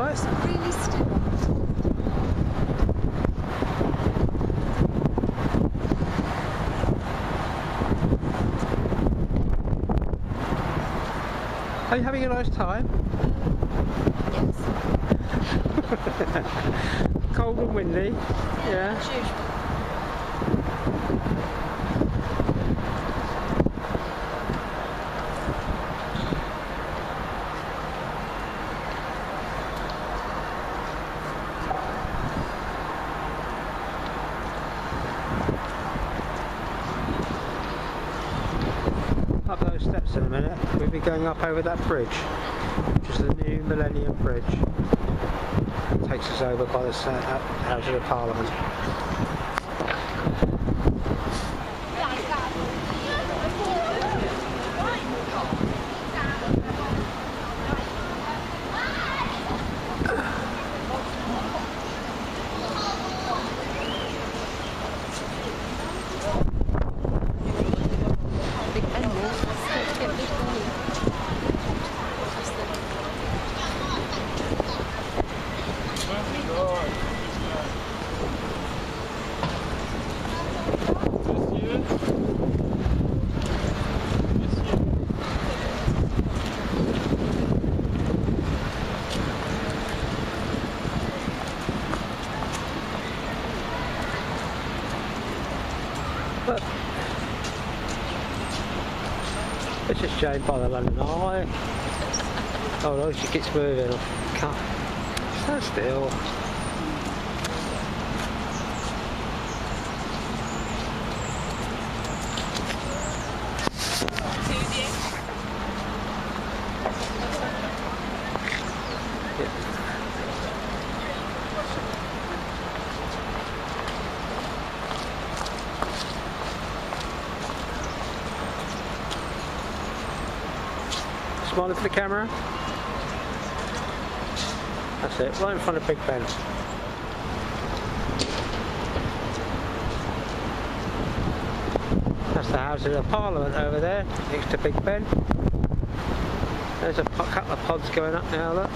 alright? It's really still. Are you having a nice time? Yes. Cold and windy? Yeah. As usual. Up those steps in a minute, we'll be going up over that bridge, which is the new Millennium Bridge. It takes us over by the House of Parliament. Big Ben now. Let's get Big Ben. But it's just Jane by the London Eye. Oh no, she keeps moving. I can't stand still. Smiling for the camera. That's it, right in front of Big Ben. That's the House of Parliament over there, next to Big Ben. There's a couple of pods going up now, look.